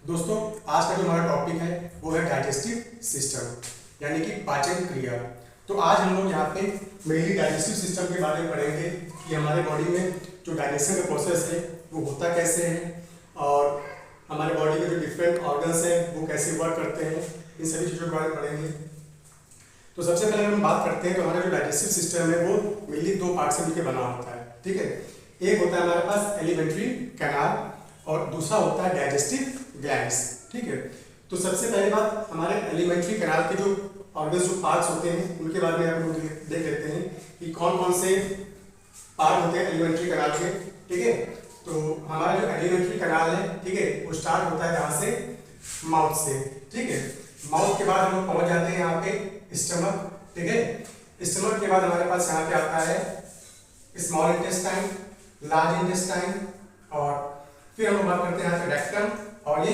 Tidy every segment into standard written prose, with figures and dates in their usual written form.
दोस्तों आज का जो हमारा टॉपिक है वो है डाइजेस्टिव सिस्टम यानी कि पाचन क्रिया। तो आज हम लोग यहाँ पे मेनली डाइजेस्टिव सिस्टम के बारे में पढ़ेंगे कि हमारे बॉडी में जो डाइजेशन का प्रोसेस है वो होता कैसे है और हमारे बॉडी के जो डिफरेंट ऑर्गन्स हैं वो कैसे वर्क करते हैं, इन सभी चीज़ों के बारे में पढ़ेंगे। तो सबसे पहले हम बात करते हैं तो हमारा जो डाइजेस्टिव सिस्टम है वो मेनली दो पार्ट से मिलकर बना होता है। ठीक है, एक होता है हमारे पास एलिमेंट्री कैनाल और दूसरा होता है डाइजेस्टिव ग्लैंड्स। ठीक है, तो सबसे पहली बात हमारे एलिमेंट्री कैनाल के जो ऑर्गन्स जो पार्ट्स होते हैं उनके बारे में हम लोग देख लेते हैं कि कौन कौन से पार्ट होते हैं एलिमेंट्री कैनाल के। ठीक है, तो हमारा जो एलिमेंट्री कैनाल है, ठीक है, वो स्टार्ट होता है यहाँ से, माउथ से। ठीक है, माउथ के बाद हम लोग पहुंच जाते हैं यहाँ पे स्टमक। ठीक है, स्टमक के बाद हमारे पास यहाँ पे आता है स्मॉल इंटेस्टाइन, लार्ज इंटेस्टाइन और फिर हम लोग बात करते हैं यहाँ पे रेक्टम और ये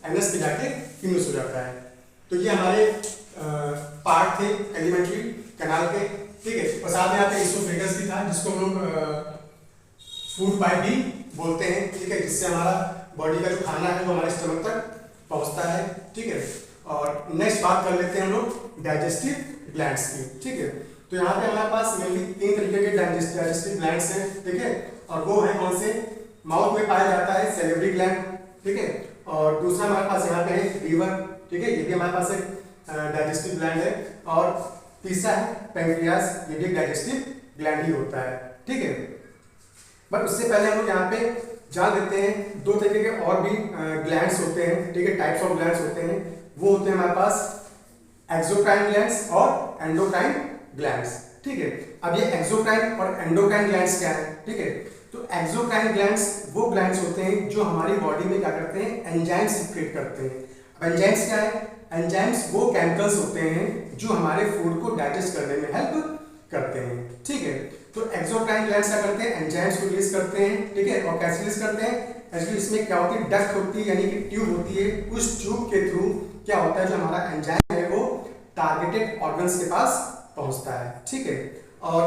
एनस पे जाके फिनिश हो जाता है। तो ये हमारे पार्ट थे एलिमेंट्री कैनाल के। ठीक है, और साथ में यहाँ पे इसोफेगस भी था जिसको हम लोग फूड पाइप भी बोलते हैं। ठीक है, जिससे हमारा बॉडी का जो खाना है वो हमारे स्टमक तक पहुँचता है। ठीक है, और नेक्स्ट बात कर लेते हैं हम लोग डाइजेस्टिव ग्लैंड्स की। ठीक है, तो यहाँ पे हमारे पास मेनली तीन तरीके के डाइजेस्टिव ग्लैंड्स हैं। ठीक है, और वो है कौन से, माउथ में पाया जाता है सैलिवरी ग्लैंड। ठीक है, और दूसरा हमारे पास यहाँ पे है लीवर। ठीक है, ये भी हमारे पास एक डाइजेस्टिव ग्लैंड है। और तीसरा है पैंक्रियास, ये भी एक डाइजेस्टिव ग्लैंड ही होता है। ठीक है, बट उससे पहले हम लोग यहाँ पे जान लेते हैं दो तरीके के और भी ग्लैंड्स होते हैं। ठीक है, टाइप्स ऑफ ग्लैंड्स होते हैं। वो होते हैं हमारे पास एक्सोक्राइन ग्लैंड्स और एंडोक्राइन ग्लैंड्स। ठीक है, अब ये एक्सोक्राइन और एंडोक्राइन ग्लैंड्स क्या है। ठीक है, तो एक्सोक्राइन ग्लैंड्स वो ग्लैंड्स होते हैं जो हमारी बॉडी में क्या करते हैं, एंजाइम्स सीक्रेट करते हैं। अब एंजाइम्स क्या है, एंजाइम्स वो केमिकल्स होते हैं जो हमारे फूड को डाइजेस्ट करने में हेल्प करते हैं। ठीक है, तो एक्सोक्राइन ग्लैंड्स क्या करते हैं, एंजाइम्स को रिलीज करते हैं। ठीक है, और कैसे रिलीज करते हैं, एक्चुअली इसमें क्या होती है, डक्ट होती है यानी कि ट्यूब होती है। उस ट्यूब के थ्रू क्या होता है, जो हमारा एंजाइम है वो टारगेटेड ऑर्गन्स के पास पहुंचता है। ठीक है, और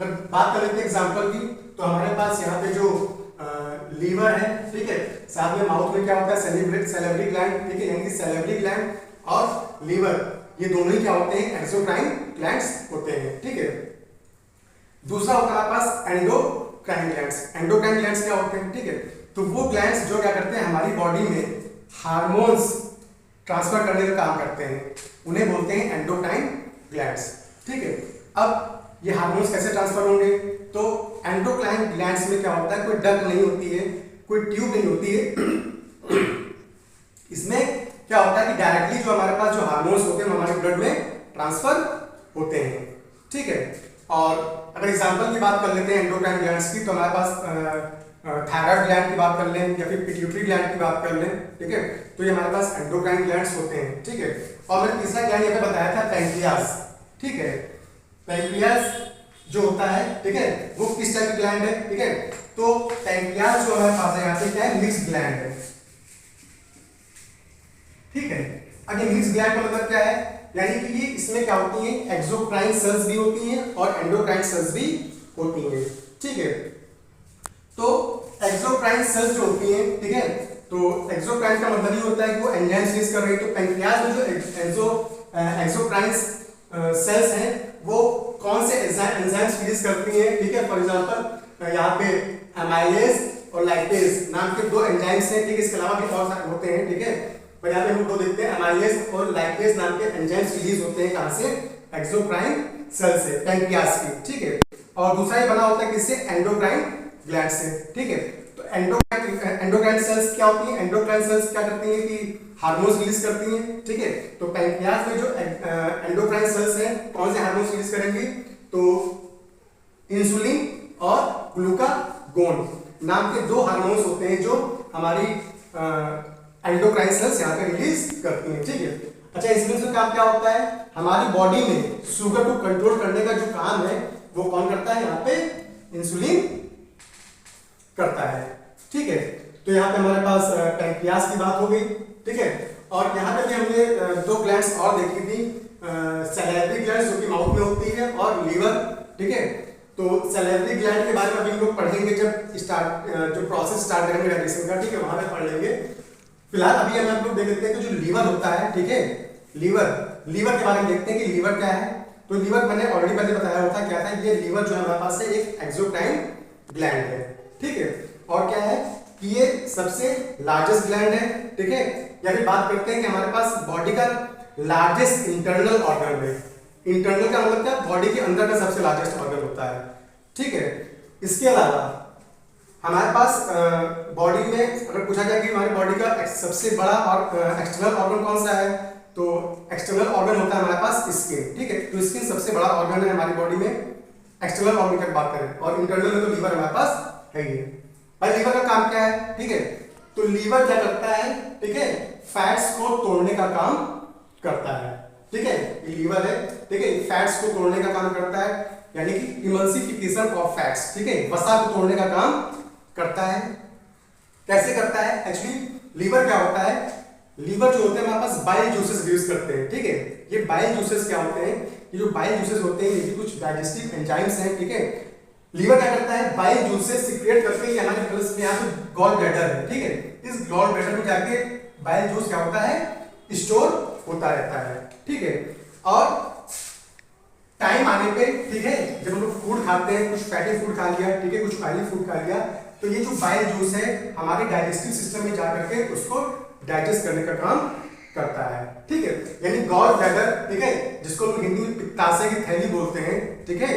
अगर बात कर लेते हैं एग्जांपल की, तो हमारे पास यहाँ पे जो लीवर है, ठीक है, साथ में माउथ में क्या होता है, सैलिवरी ग्लैंड। ठीक है, यानी कि सैलिवरी ग्लैंड और लीवर ये दोनों ही क्या होते हैं, एक्सोक्राइन ग्लैंड्स होते हैं। ठीक है, दूसरा होता है हमारे पास एंडोक्राइन ग्लैंड्स। एंडोक्राइन ग्लैंड्स क्या होते हैं, ठीक है, तो वो ग्लैंड्स जो क्या करते हैं, हमारी बॉडी में हार्मोन्स ट्रांसफर करने का काम करते हैं, उन्हें बोलते हैं एंडोक्राइन ग्लैंड्स। ठीक है, अब ये हार्मोन्स कैसे ट्रांसफर होंगे, तो एंडोक्राइन ग्लैंड्स में क्या होता है, कोई डक्ट नहीं होती है, कोई ट्यूब नहीं होती है। इसमें क्या होता है कि डायरेक्टली जो हमारे पास जो हार्मोन्स होते हैं हमारे ब्लड में ट्रांसफर होते हैं। ठीक है, और अगर एग्जांपल की बात कर लेते हैं एंडोक्राइन ग्लैंड्स की, तो हमारे पास थायराइड ग्लैंड की बात कर लें या फिर पिट्यूटरी ग्लैंड की बात कर लें। ठीक है, तो ये हमारे पास एंडोक्राइन ग्लैंड्स होते हैं। ठीक है, और मैंने तीसरा ग्लैंड यहाँ पे बताया था पैंक्रियास। ठीक है, पैंक्रियास जो होता है, ठीक है, वो किस टाइप की ग्लैंड है। ठीक है, तो पैंक्रियास जो हमारे पास है यहाँ पे क्या है, मिक्स ग्लैंड है। ठीक है, अब ये मिक्स ग्लैंड का मतलब क्या है, यानी कि ये इसमें क्या होती है, एक्सोक्राइन सेल्स भी होती हैं और एंडोक्राइन सेल्स भी होती हैं। ठीक है, तो एक्सोक्राइन सेल्स जो होती हैं, ठीक है, तो एक्सोक्राइन का मतलब ये होता है कि वो एंजाइम्स रिलीज कर रही है। तो पैंक्रियास में जो एक्सोक्राइन सेल्स हैं वो कौन से एंजाइम्स रिलीज करती हैं। ठीक है, फॉर एग्जांपल यहाँ पे अमाइलेज और लाइपेज नाम के दो एंजाइम्स हैं। ठीक है, इसके अलावा भी बहुत सारे होते हैं। ठीक है, पर यहाँ पे हम दो देखते हैं, अमाइलेज और लाइपेज नाम के एंजाइम्स रिलीज होते हैं कहाँ से, एक्सोक्राइन सेल से, पैंक्रियास की। ठीक है, और दूसरा ही बना होता है किससे, एंडोक्राइन ग्लैंड से। ठीक है, तो एंडोक्राइन सेल्स क्या होती हैं, एंडोक्राइन सेल्स क्या करती हैं कि हार्मोन्स रिलीज करती हैं। ठीक है, तो पैंक्रियास में जो एंडोक्राइन सेल्स हैं कौन से हार्मोन्स रिलीज करेंगी, तो इंसुलिन और ग्लूकागोन नाम के दो हार्मोन्स होते हैं जो हमारी एंडोक्राइन सेल्स यहाँ पे रिलीज करती हैं। ठीक है, अच्छा, इसमें से काम क्या होता है, हमारी बॉडी में शुगर को कंट्रोल करने का जो काम है वो कौन करता है, यहाँ पे इंसुलिन करता है। ठीक है, तो यहाँ पे हमारे पास पैंक्रियास की बात हो गई। ठीक है, और यहाँ पे भी हमने दो ग्लैंड्स और देखी थी, सैलिवरी ग्लैंड्स जो कि माउथ में होती है और लीवर। ठीक है, तो सैलिवरी ग्लैंड के बारे में अभी हम लोग पढ़ेंगे जब जो प्रोसेस स्टार्ट करेंगे डाइजेशन का। ठीक है, वहां पे पढ़ लेंगे। फिलहाल अभी हम लोग देख लेते हैं कि जो लीवर होता है, ठीक है, लीवर लीवर के बारे में देखते हैं कि लीवर क्या है। तो लीवर मैंने ऑलरेडी पहले बताया होता क्या था, ये लीवर जो है हमारे पास है एक एक्सोक्राइन ग्लैंड है, ठीक है। और क्या है कि ये सबसे लार्जेस्ट ग्लैंड है, ठीक है। या फिर बात करते हैं कि हमारे पास बॉडी का लार्जेस्ट इंटरनल ऑर्गन है। इंटरनल का मतलब क्या, बॉडी के अंदर का सबसे लार्जेस्ट ऑर्गन होता है, ठीक है। इसके अलावा हमारे पास बॉडी में अगर पूछा जाए कि हमारी बॉडी का सबसे बड़ा और एक्सटर्नल ऑर्गन कौन सा है, तो एक्सटर्नल ऑर्गन होता है हमारे पास स्किन, ठीक है। तो स्किन सबसे बड़ा ऑर्गन है हमारी बॉडी में, एक्सटर्नल ऑर्गन की बात करें। और इंटरनल में तो लीवर हमारे पास है ही है। भाई लीवर का काम क्या है, ठीक है। तो लीवर क्या करता है, ठीक है, फैट्स को तोड़ने का काम करता है, ठीक है। ये लीवर है, ठीक है, फैट्स को तोड़ने का काम करता है, यानी कि इमल्सिफिकेशन ऑफ फैट्स, ठीक है, वसा को तोड़ने का काम करता है। कैसे करता है, एक्चुअली लीवर क्या होता है, लीवर जो होते हैं हमारे पास बाइल जूसेस रिलीज करते हैं, ठीक है। ये बाइल जूसेस क्या होते हैं, ये जो बाइल जूसेस होते हैं ये कुछ डाइजेस्टिव एंजाइम्स हैं, ठीक है। लीवर क्या करता है, बाइल जूसेस सीक्रेट करके यहाँ पे यहाँ पे गॉल ब्लैडर है, ठीक है। इस गॉल ब्लैडर में जाके बाइल जूस क्या होता है, स्टोर होता रहता है, ठीक है। और टाइम आने पे, ठीक है, जब हम लोग फूड खाते हैं, कुछ फैटी फूड खा लिया, ठीक है, कुछ ऑयली फूड खा लिया, तो ये जो बाइल जूस है हमारे डाइजेस्टिव सिस्टम में जाकर के उसको डाइजेस्ट करने का काम करता है, ठीक है। यानी गॉल ब्लैडर, ठीक है, जिसको हम हिंदी में पित्ताशय की थैली बोलते हैं, ठीक है,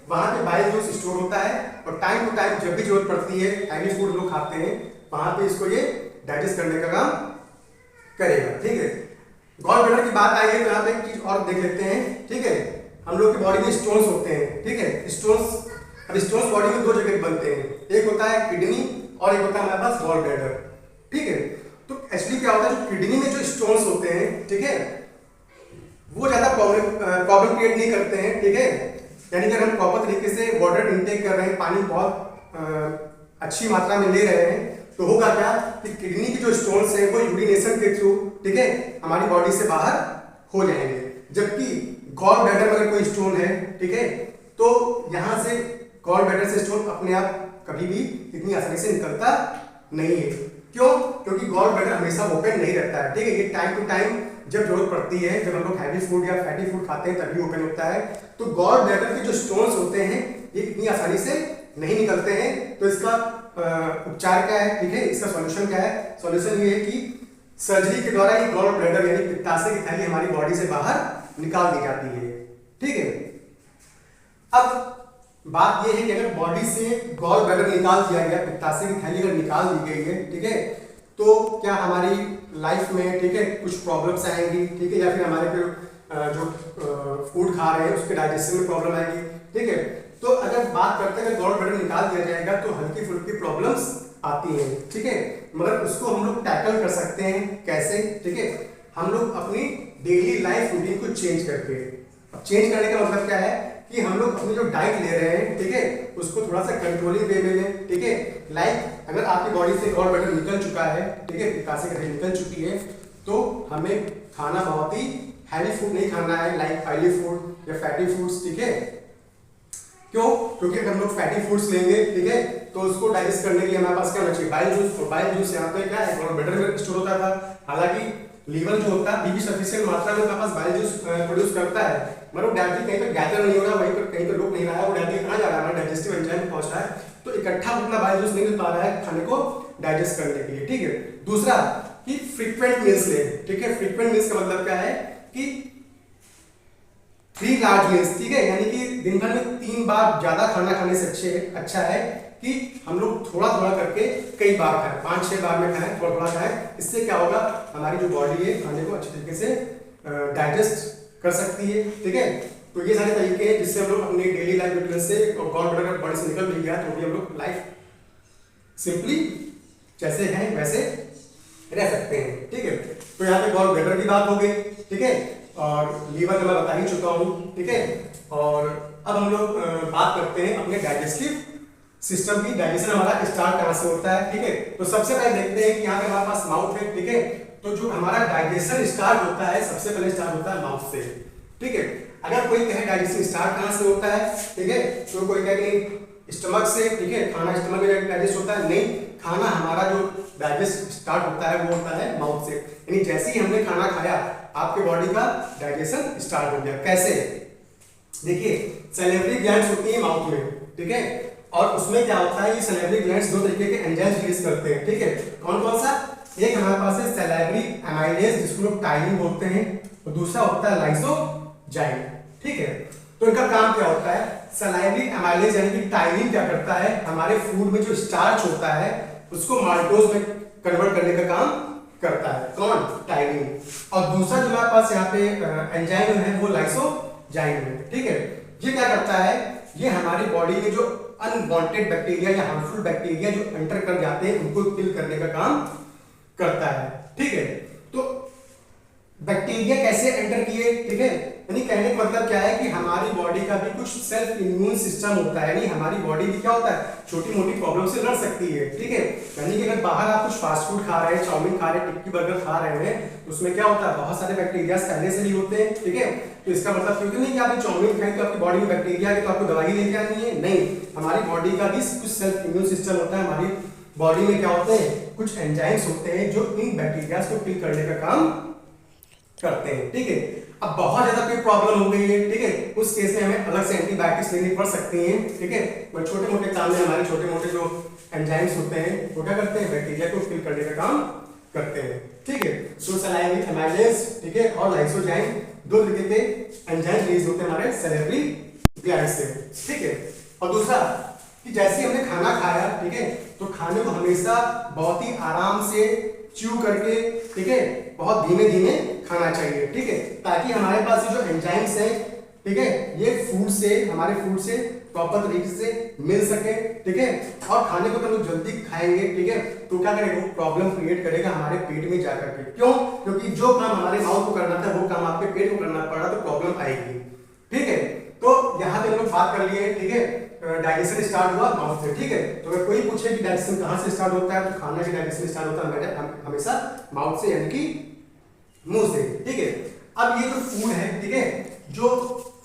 वहां पे बाइल जूस स्टोर होता है। और टाइम टू टाइम जब भी जरूरत पड़ती है, हैवी फूड लोग खाते हैं, वहां पे इसको ये डाइजेस्ट करने का काम करेगा, ठीक है। गॉल ब्लैडर की बात आई है तो यहाँ पे एक चीज और देख लेते हैं, ठीक है। हम लोग की बॉडी में स्टोन्स होते हैं, ठीक है, स्टोन्स। अब स्टोन्स बॉडी में दो जगह बनते हैं, एक होता है किडनी और एक होता है हमारे पास गॉल ब्लैडर, ठीक है। तो एक्चुअली क्या होता है, जो किडनी में जो स्टोन्स होते हैं, ठीक है, वो ज्यादा प्रॉब्लम क्रिएट नहीं करते हैं, ठीक है। यानी कि अगर हम प्रॉपर तरीके से वाटर इनटेक कर रहे हैं, पानी बहुत अच्छी मात्रा में ले रहे हैं, तो होगा क्या कि किडनी की जो स्टोन्स हैं वो यूरिनेशन के थ्रू, ठीक है, हमारी बॉडी से बाहर हो जाएंगे। जबकि गॉल ब्लैडर में अगर कोई स्टोन है, ठीक है, तो यहां से गॉल ब्लैडर से स्टोन अपने आप कभी भी इतनी आसानी से निकलता नहीं है। क्यों? क्योंकि गॉल ब्लैडर हमेशा ओपन नहीं रहता है, ठीक है। ये टाइम टू टाइम जब जरूरत पड़ती है, जब हम लोग हैवी फूड या फैटी फूड खाते हैं तभी ओपन होता है। तो गॉल ब्लैडर के जो स्टोन्स होते हैं ये इतनी आसानी से नहीं निकलते हैं। तो इसका उपचार क्या है, ठीक है, इसका सॉल्यूशन क्या है? सॉल्यूशन ये है कि सर्जरी के द्वारा ये गॉल ब्लैडर यानी पित्ताशय की थैली हमारी बॉडी से बाहर निकाल दी जाती है, ठीक है। अब बात यह है कि अगर बॉडी से गॉल ब्लैडर निकाल दिया गया, पित्ताशय की थैली अगर निकाल दी गई है, ठीक है, तो क्या हमारी लाइफ में, ठीक है, कुछ प्रॉब्लम्स आएंगी, ठीक है, या फिर हमारे जो फूड खा रहे हैं उसके डाइजेशन में प्रॉब्लम आएगी, ठीक है। तो अगर बात करते हैं गॉल ब्लैडर निकाल दिया जाएगा तो हल्की फुल्की प्रॉब्लम्स आती हैं, ठीक है, मगर उसको हम लोग टैकल कर सकते हैं। कैसे? ठीक है, हम लोग अपनी डेली लाइफ रूटीन को चेंज करके। अब चेंज करने का मतलब क्या है कि हम लोग अपनी जो डाइट ले रहे हैं, ठीक है, उसको थोड़ा सा कंट्रोलिंग वे में लें, ठीक है। लाइक अगर आपकी बॉडी से गॉल ब्लैडर निकल चुका है, ठीक है, पित्ताशय की थैली निकल चुकी है, तो हमें खाना बहुत ही हैवी फूड नहीं खाना है, लाइक ऑयली फूड या फैटी फूड्स, ठीक है। क्यों? क्योंकि अगर हम लोग फैटी फूड्स लेंगे, ठीक है, तो उसको डाइजेस्ट करने के लिए हमारे पास क्या होना चाहिए? Bile juice. और बाइल जूस यहाँ पे क्या है, गॉल ब्लैडर में स्टोर होता था। हालांकि लीवर जो होता है भी सफिशिएंट मात्रा में हमारे पास बाइल जूस प्रोड्यूस करता है, मगर वो डायरेक्टली कहीं पर गैदर नहीं हो रहा, वहीं पर कहीं पर रुक नहीं रहा है, वो डायरेक्टली कहाँ जा रहा है? हमारे डाइजेस्टिव एंजाइम पहुंच रहा है, तो इकट्ठा उतना बाइल जूस नहीं मिल पा रहा है खाने को डाइजेस्ट करने के लिए, ठीक है। दूसरा कि फ्रीक्वेंट मील्स ले, ठीक है। फ्रीक्वेंट मील्स का मतलब क्या है कि 3 लार्ज मील्स, ठीक है, यानी कि दिन भर में 3 बार ज्यादा खाना खाने से अच्छा है कि हम लोग थोड़ा थोड़ा करके कई बार खाएं, 5-6 बार में खाएं, थोड़ा थोड़ा खाएं। इससे क्या होगा, हमारी जो बॉडी है खाने को अच्छे तरीके से डाइजेस्ट कर सकती है, ठीक है। तो ये सारे तरीके हैं जिससे हम लोग अपनी डेली लाइफ रूटीन से गॉल ब्लैडर बॉडी से निकल भी गया तो भी हम लोग लाइफ सिंपली जैसे हैं वैसे रह सकते हैं, ठीक है। तो यहाँ पे गॉल ब्लैडर की बात हो गई, ठीक है, और लीवर का मैं बता ही चुका हूँ, ठीक है। और अब हम लोग बात करते हैं अपने डाइजेस्टिव सिस्टम की। डाइजेशन हमारा स्टार्ट कहाँ से होता है, ठीक है। तो सबसे पहले देखते हैं कि यहाँ पे हमारे पास माउथ है, ठीक है। तो जो हमारा डाइजेशन स्टार्ट होता है सबसे पहले स्टार्ट होता है माउथ से, ठीक है। अगर कोई कहे डाइजेशन स्टार्ट कहाँ से होता है, ठीक है, तो कोई कहे नहीं स्टमक से, ठीक है, खाना स्टमक में डाइजेस्ट होता है, नहीं, खाना हमारा जो डाइजेस्ट स्टार्ट होता है वो होता है माउथ से, यानी जैसे ही हमने खाना खाया आपके बॉडी का डाइजेशन स्टार्ट हो गया। कैसे? देखिए सैलिवरी ग्लैंड्स होती है माउथ में, ठीक है, और उसमें क्या होता है, ये सैलिवरी ग्लैंड्स दो तरीके के एंजाइम्स रिलीज करते हैं, ठीक है। कौन कौन सा? एक हमारे पास है सैलिवरी एमाइलेज जिसको लोग टाइलिन बोलते हैं, और दूसरा होता है लाइसोजाइम, ठीक है। तो इनका काम क्या होता है? सैलिवरी एमाइलेज यानी कि टाइलिन क्या करता है, हमारे फूड में जो स्टार्च होता है उसको माल्टोज में कन्वर्ट करने का काम करता है। कौन? टाइलिन। और दूसरा जो हमारे पास यहाँ पे एंजाइम है वो लाइसोजाइम है, ठीक है। ये क्या करता है, ये हमारी बॉडी में जो अनवांटेड बैक्टीरिया या हार्मफुल बैक्टीरिया जो एंटर कर जाते हैं उनको किल करने का काम करता है, ठीक है। तो बैक्टीरिया कैसे एंटर किए, ठीक है, यानी कहने का मतलब क्या है कि हमारी बॉडी का भी कुछ सेल्फ इम्यून सिस्टम होता है, यानी हमारी बॉडी भी क्या होता है, छोटी मोटी प्रॉब्लम से लड़ सकती है, ठीक है। यानी कि अगर बाहर आप कुछ फास्ट फूड खा रहे हैं, चाउमीन खा रहे हैं, टिक्की बर्गर खा रहे हैं, तो उसमें क्या होता है, बहुत सारे बैक्टीरिया पहले से ही होते हैं, ठीक है। तो इसका मतलब क्योंकि नहीं कि आपने चाउमीन खाई तो आपकी बॉडी में बैक्टीरिया है तो आपको दवाई लेके आनी है, नहीं, हमारी बॉडी का भी कुछ सेल्फ इम्यून सिस्टम होता है। हमारी बॉडी में क्या होते हैं, कुछ एंजाइम्स होते हैं जो इन बैक्टीरिया को किल करने का काम करते हैं, ठीक है। अब बहुत ज्यादा कोई प्रॉब्लम हो गई है, ठीक है, उस केस में हमें अलग से एंटीबायोटिक्स लेनी पड़ सकती हैं, ठीक है। पर छोटे मोटे काम में हमारे छोटे मोटे जो एंजाइम्स होते हैं वो क्या करते हैं, बैक्टीरिया को किल करने का काम करते हैं, ठीक है। सो सैलिवरी एमाइलेज, ठीक है, और लाइसोजाइम दो तरीके के एंजाइम रिलीज होते हैं हमारे सैलिवरी ग्लैंड से, ठीक है। और दूसरा कि जैसे हमने खाना खाया, ठीक है, तो खाने को हमेशा बहुत ही आराम से च्यू करके, ठीक है, बहुत धीमे धीमे खाना चाहिए, ठीक है, ताकि हमारे पास ये जो एंजाइम्स है, ठीक है, ये फूड से, हमारे फूड से प्रॉपर तरीके से मिल सके, ठीक है। और खाने को तो लोग जल्दी खाएंगे, ठीक है, तो क्या करेगा, प्रॉब्लम क्रिएट करेगा हमारे पेट में जाकर के। क्यों? क्योंकि जो काम हमारे माउथ को करना था वो काम आपके पेट को करना पड़ा, तो प्रॉब्लम आएगी, ठीक है। तो यहाँ पे हम लोग बात कर लिए, ठीक है, डाइजेशन स्टार्ट हुआ माउथ से, ठीक है। तो अगर कोई पूछे कि डाइजेशन कहाँ से स्टार्ट होता है, तो खाना की डाइजेशन स्टार्ट होता है हमेशा माउथ से, यानी कि मुंह से, ठीक है। अब ये जो फूड है, ठीक है, जो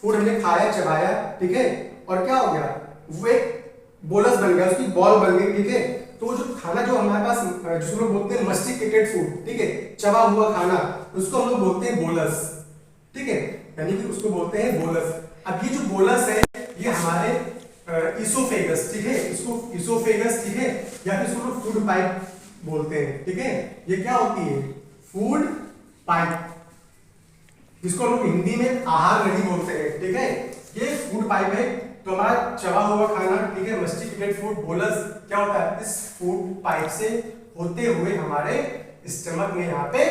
फूड हमने खाया, चबाया, ठीक है, और क्या हो गया, वो एक बोलस बन गया, उसकी बॉल बन गई, ठीक है। तो जो खाना जो हमारे पास जिसको लोग बोलते हैं मस्टिकेटेड फूड, ठीक है, चबा हुआ खाना, उसको हम लोग बोलते हैं बोलस, ठीक है, यानी कि उसको बोलते हैं बोलस। अब ये जो बोलस है ये हमारे इसोफेगस, ठीक है, इसको इसोफेगस, ठीक है, या फिर इसको फूड पाइप बोलते हैं, ठीक है। ये क्या होती है, फूड पाइप, जिसको लोग हिंदी में आहार नली बोलते हैं, ठीक है। ये फूड पाइप है, तो हमारा चबा हुआ खाना, ठीक है, मस्टिकेटेड फूड बोलस क्या होता है, इस फूड पाइप से होते हुए हमारे स्टमक में यहाँ पे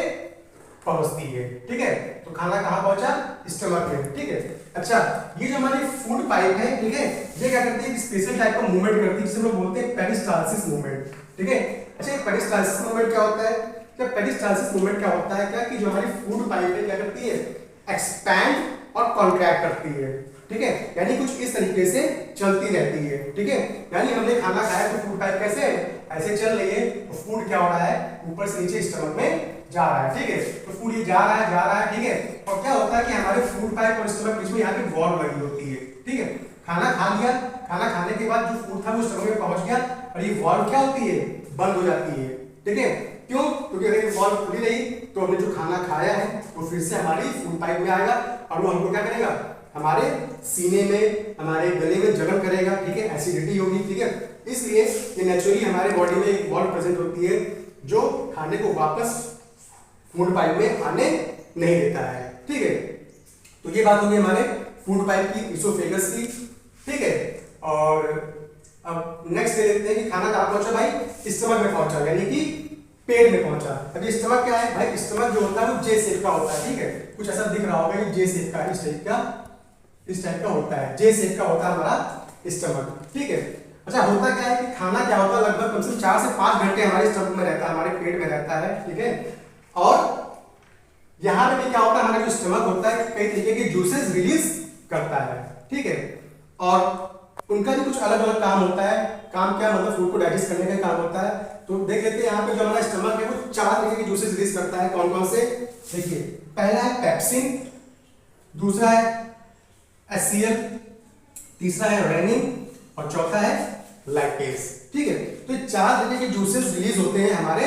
पहुंचती है, ठीक है। तो खाना कहाँ पहुंचा, स्टमक में, ठीक है। अच्छा, ये जो हमारी फूड पाइप है, ठीक है, ये क्या करती है, एक स्पेशल टाइप का मूवमेंट करती है जिसे लोग बोलते हैं पेरिस्टाल्सिस मूवमेंट, ठीक है। अच्छा, पेरिस्टाल्सिस मूवमेंट क्या होता है, क्या पेरिस्टाल्सिस मूवमेंट क्या होता है, क्या कि जो हमारी फूड पाइप है क्या करती है, एक्सपैंड और कॉन्ट्रैक्ट करती है, ठीक है, यानी कुछ इस तरीके से चलती रहती है, ठीक है। यानी हमने खाना खाया तो फूड पाइप कैसे ऐसे चल रही है, तो फूड क्या हो रहा है, ऊपर से नीचे स्टमक में जा रहा है, ठीक है। तो फूड ये जा रहा है, ठीक है। और क्या होता है कि हमारे फूड पाइप और स्टमक बीच में यहाँ पे वॉल्व लगी होती है, ठीक है। खाना खा लिया, खाना खाने के बाद जो फूड था वो स्टमक में पहुंच गया, और ये वॉल्व क्या होती है, बंद हो जाती है, ठीक है। क्यों? क्योंकि अगर ये वॉल्व खुली रही तो हमने जो खाना खाया है वो फिर से हमारी फूड पाइप में आएगा, और वो हमको क्या करेगा, हमारे सीने में, हमारे गले में जलन करेगा, ठीक है, एसिडिटी होगी, ठीक है। इसलिए ये नेचुरली हमारे बॉडी में एक वॉल्व प्रेजेंट होती है जो खाने को वापस फूड पाइप में आने नहीं देता है, ठीक है। तो ये बात होगी हमारे फूड पाइप की, इसोफेगस की, ठीक है। और अब नेक्स्ट देखते हैं कि खाना कहाँ पहुंचा भाई, स्टमक में पहुंचा, यानी कि पेट में पहुंचा। अब ये स्टमक क्या है भाई, स्टमक जो होता है वो जे शेप का होता है, ठीक है, कुछ ऐसा दिख रहा होगा, ये जे शेप का, इस टाइप का होता है, जे शेप का होता है हमारा स्टमक, ठीक है। अच्छा, होता क्या है कि खाना क्या होता है, लगभग कम से कम 4 से 5 घंटे हमारे स्टमक में रहता है, हमारे पेट में रहता है, ठीक है। और यहाँ पे भी क्या होता है, हमारा जो स्टमक होता है कई तरीके के जूसेस रिलीज करता है, ठीक है। और उनका भी कुछ अलग अलग काम होता है, काम क्या मतलब फूड को डाइजेस्ट करने का काम होता है। तो देख लेते हैं यहाँ पे जो हमारा स्टमक है वो 4 तरीके के जूसेस रिलीज करता है, कौन कौन से, देखिए, पहला है पेप्सिन, दूसरा है एसियल, तीसरा है रेनिन, और चौथा है लैक्टेज। ठीक है, तो ये 4 तरीके के जूसेस रिलीज होते हैं हमारे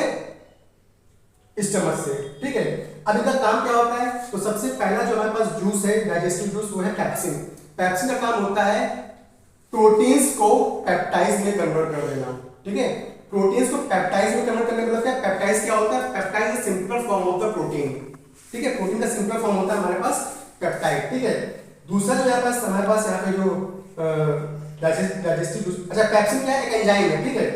स्टमक से। ठीक है, अब इनका काम क्या होता है? तो सबसे पहला जो हमारे पास जूस है, डाइजेस्टिव जूस, वो है पेप्सिन। पेप्सिन का काम होता है प्रोटीन्स को पेप्टाइड्स में कन्वर्ट कर देना। ठीक है, प्रोटीन्स को पेप्टाइड्स में कन्वर्ट करने का मतलब क्या? पेप्टाइड्स क्या होता है? Peptide is simple form of the protein. ठीक है, प्रोटीन का सिंपल फॉर्म होता है हमारे पास पेप्टाइड। ठीक है, दूसरा जो हमारे पास यहाँ पे जो डाइजेस्टिव जूस, अच्छा पेप्सिन क्या है? एक एंजाइम है। ठीक है,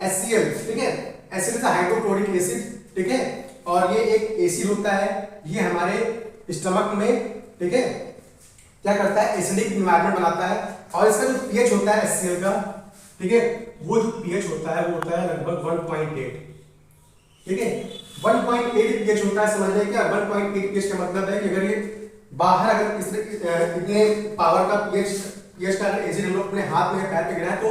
HCl। ठीक है, HCl इज हाइड्रोक्लोरिक एसिड। ठीक है, और ये एक एसिड होता है, ये हमारे स्टमक में, ठीक है, क्या करता है? एसिडिक एनवायरनमेंट बनाता है। और इसका जो पीएच होता है HCl का, ठीक है, वो जो पीएच होता है वो होता है लगभग 1.8। ठीक है, 1.8 पीएच होता है। समझ रहे क्या? 1.8 पीएच का मतलब है कि अगर ये बाहर अगर इतने पावर का पीएच का एसिड हम लोग अपने हाथ में पैर पे गिराएं तो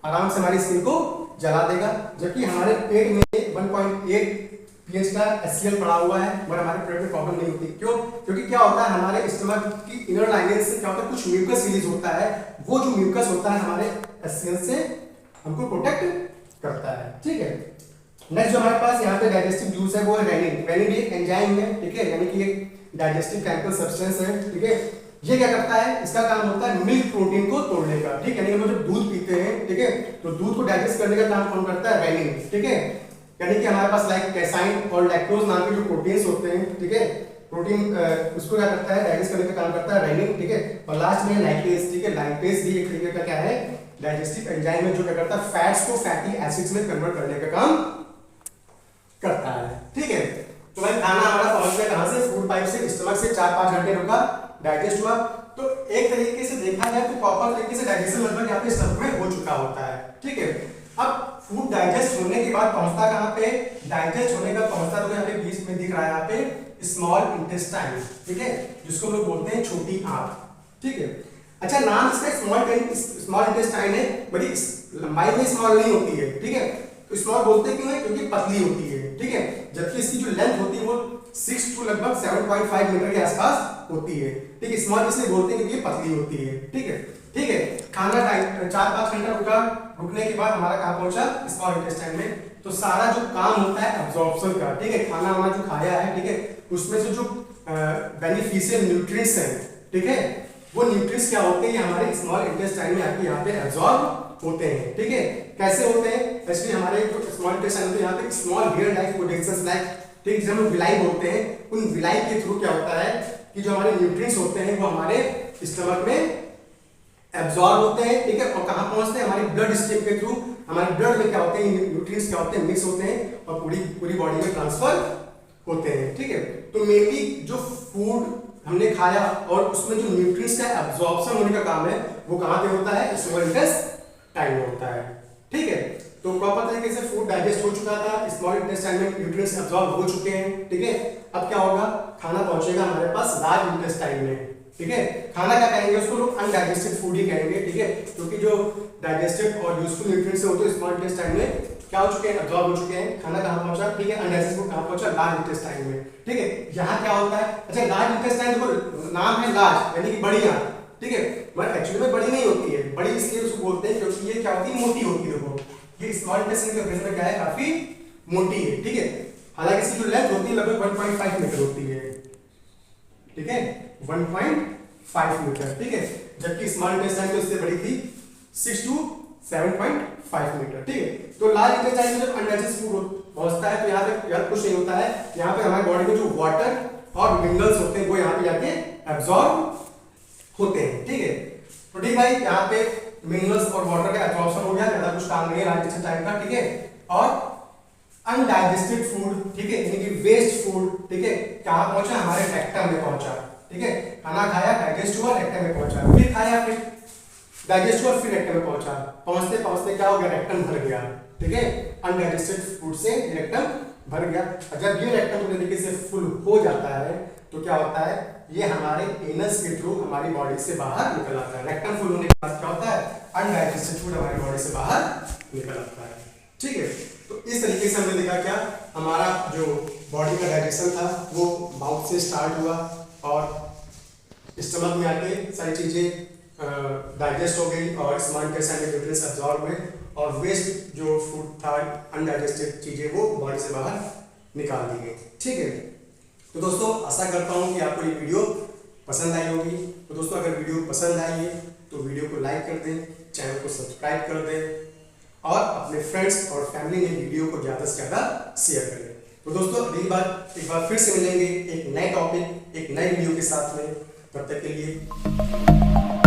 आराम से हमारी स्किन को जला देगा, जबकि हमारे पेट में 1.8 पीएच का HCl पड़ा हुआ है और हमारे पेट में प्रॉब्लम नहीं होती। क्यों? क्योंकि क्या होता है, हमारे स्टमक की इनर लाइनिंग से क्या होता है, कुछ म्यूकस रिलीज होता है। वो जो म्यूकस होता है हमारे HCl से हमको प्रोटेक्ट करता है। ठीक है, नेक्स्ट जो हमारे पास यहाँ पे डाइजेस्टिव जूस है वो है रेनिन। रेनिन एक एंजाइम है। ठीक है, यानी कि एक डाइजेस्टिव केमिकल सब्सटेंस है। ठीक है, ये क्या करता है? इसका काम होता है मिल्क प्रोटीन को तोड़ने का। ठीक है, यानी कि हम जब दूध पीते हैं, ठीक है, तो दूध को डाइजेस्ट करने का काम कौन करता है? रेनिन। ठीक है, यानी कि हमारे पास लाइक कैसाइन और लैक्टोज नाम के जो प्रोटीन्स होते हैं, ठीक है, प्रोटीन उसको क्या करता है? डाइजेस्ट करने का काम करता है रेनिन। ठीक है, और लास्ट में लैक्टेज। ठीक है, लैक्टेज भी एक तरीके का क्या है? डाइजेस्टिव एंजाइम है, जो क्या करता है? फैट्स को फैटी एसिड्स में कन्वर्ट करने का काम करता है। ठीक है, तो भाई खाना हमारा पहुंच गया कहां से? फूड पाइप से स्टमक से 4-5 घंटे रुका, डाइजेस्ट हुआ। तो एक तरीके से देखा जाए तो प्रॉपर तरीके से डाइजेशन लगभग यहाँ पे स्टमक में हो चुका होता है। ठीक है, अब फूड डाइजेस्ट होने के बाद पहुंचता कहां पे? डाइजेस्ट होने का पहुंचता तो यहाँ पे बीच में दिख रहा है यहाँ पे स्मॉल इंटेस्टाइन। ठीक है, जिसको हम लोग बोलते हैं छोटी आंत। ठीक है, अच्छा नाम इसका स्मॉल इंटेस्टाइन है, बड़ी लंबाई में स्मॉल नहीं होती है। ठीक है, तो स्मॉल बोलते क्यों है? क्योंकि पतली होती है। ठीक है, जबकि इसकी जो लेंथ होती है वो 6 to लगभग 7.5 मीटर के आसपास होती है। ठीक है, स्मॉल इसलिए बोलते हैं क्योंकि ये पतली होती है। ठीक है, ठीक है, खाना 4-5 घंटा रुकने के बाद हमारा कहाँ पहुंचा? स्मॉल इंटेस्टाइन में। तो सारा जो काम होता है एब्जॉर्प्शन का, ठीक है, खाना हमारा जो खाया है, ठीक है, उसमें से जो बेनिफिशियल न्यूट्रिएंट्स हैं, ठीक है, वो न्यूट्रिएंट्स क्या होते हैं? हमारे स्मॉल इंटेस्टाइन में आके यहाँ पे एब्जॉर्ब होते हैं। ठीक है, कैसे होते हैं? एक्चुअली हमारे जो स्मॉल इंटेस्टाइन होते हैं यहाँ पे small hair like productions like, ठीक, जब हम विलाई बोलते हैं, उन विलाई के थ्रू क्या होता है कि जो हमारे न्यूट्रिएंट्स होते हैं वो हमारे स्टमक में एब्जॉर्ब होते हैं। ठीक है, और कहाँ पहुंचते हैं? हमारे ब्लड स्ट्रीम के थ्रू। हमारे ब्लड में क्या होते हैं? न्यूट्रिएंट्स क्या होते हैं? मिक्स होते हैं और पूरी बॉडी में ट्रांसफर होते हैं। ठीक है, तो मेनली जो फूड हमने खाया और उसमें जो न्यूट्रिएंट्स का एब्जॉर्प्शन होने का काम है वो कहाँ पे होता है? स्मॉल इंटेस्टाइन में होता है। ठीक है, तो प्रॉपर तरीके से फूड डाइजेस्ट हो चुका था, स्मॉल इंटेस्टाइन में न्यूट्रिएंट्स एब्जॉर्ब हो चुके हैं। ठीक है, अब क्या होगा? खाना पहुंचेगा हमारे पास लार्ज इंटेस्टाइन में। ठीक है, खाना क्या कहेंगे? उसको लोग अनडाइजेस्टेड फूड ही कहेंगे। ठीक है, क्योंकि जो डाइजेस्टेड और यूजफुल न्यूट्रिएंट्स होते हैं स्मॉल इंटेस्टाइन में क्या हो चुके हैं? एब्जॉर्ब हो चुके हैं। खाना कहाँ पहुंचा? ठीक है, अनडाइजेस्टेड फूड कहाँ पहुंचा? लार्ज इंटेस्टाइन में। ठीक है, यहाँ क्या होता है? अच्छा लार्ज इंटेस्टाइन देखो नाम है लार्ज, यानी कि बड़ी आंत। ठीक है, मगर एक्चुअली में बड़ी नहीं होती है। बड़ी इसलिए उसको बोलते हैं क्योंकि ये क्या होती है? मोटी होती है। देखो ये स्मॉल इंटेस्टाइन के कंपैरिजन में क्या है? काफी मोटी है। ठीक है, हालांकि इसकी जो लेंथ होती है लगभग 1.5 मीटर होती है। ठीक है, 1.5 मीटर। ठीक है, जबकि स्मॉल इंटेस्टाइन तो इससे बड़ी थी 6 to 7.5 मीटर। ठीक है, तो लार्ज इंटेस्टाइन में जब अनडाइजेस्टेड फूड पहुंचता है तो यहाँ पे यार कुछ नहीं होता है। यहाँ पे हमारी बॉडी में जो वाटर और मिनरल्स होते हैं वो यहाँ पे जाके एब्जॉर्ब होते हैं। ठीक है, तो ठीक भाई, यहाँ पे मिनरल्स और वाटर का एब्जॉर्प्शन हो गया, ज्यादा कुछ काम नहीं है लार्ज इंटेस्टाइन का। ठीक है, और अनडाइजेस्टेड फूड, ठीक है, यानी कि वेस्ट फूड, ठीक है, कहाँ पहुंचा? हमारे रेक्टम में पहुंचा। ठीक है, खाना खाया, डाइजेस्ट हुआ, रेक्टम में पहुंचा, फिर खाया, फिर डाइजेस्ट हुआ, फिर रेक्टम में पहुंचा। पहुंचते पहुंचते क्या हो गया? रेक्टम भर गया। ठीक है, अनडाइजेस्टेड फूड से रेक्टम भर गया। जब ये रेक्टम पूरी तरीके से फुल हो जाता है तो क्या होता है? ये हमारे एनस के थ्रू हमारी बॉडी से बाहर निकल आता है। रेक्टम फुल होने के बाद क्या होता है? अनडाइजेस्टेड फूड हमारी बॉडी से बाहर निकल आता है। ठीक है, तो इस तरीके से हमने देखा क्या हमारा जो बॉडी का डाइजेशन था वो माउथ से स्टार्ट हुआ और स्टमक में आके सारी चीजें डाइजेस्ट हो गई और स्मॉल इंटेस्टाइन में न्यूट्रिएंट्स अब्सॉर्ब हुए और वेस्ट जो फूड था, अनडाइजेस्टेड चीज़ें, वो बॉडी से बाहर निकाल दी गई। ठीक है, तो दोस्तों आशा करता हूँ कि आपको ये वीडियो पसंद आई होगी। तो दोस्तों अगर वीडियो पसंद आई है तो वीडियो को लाइक कर दें, चैनल को सब्सक्राइब कर दें और अपने फ्रेंड्स और फैमिली में वीडियो को ज़्यादा से ज़्यादा शेयर करें। तो दोस्तों अगली बार एक बार फिर से मिलेंगे एक नए टॉपिक, एक नए वीडियो के साथ में। तब तक के लिए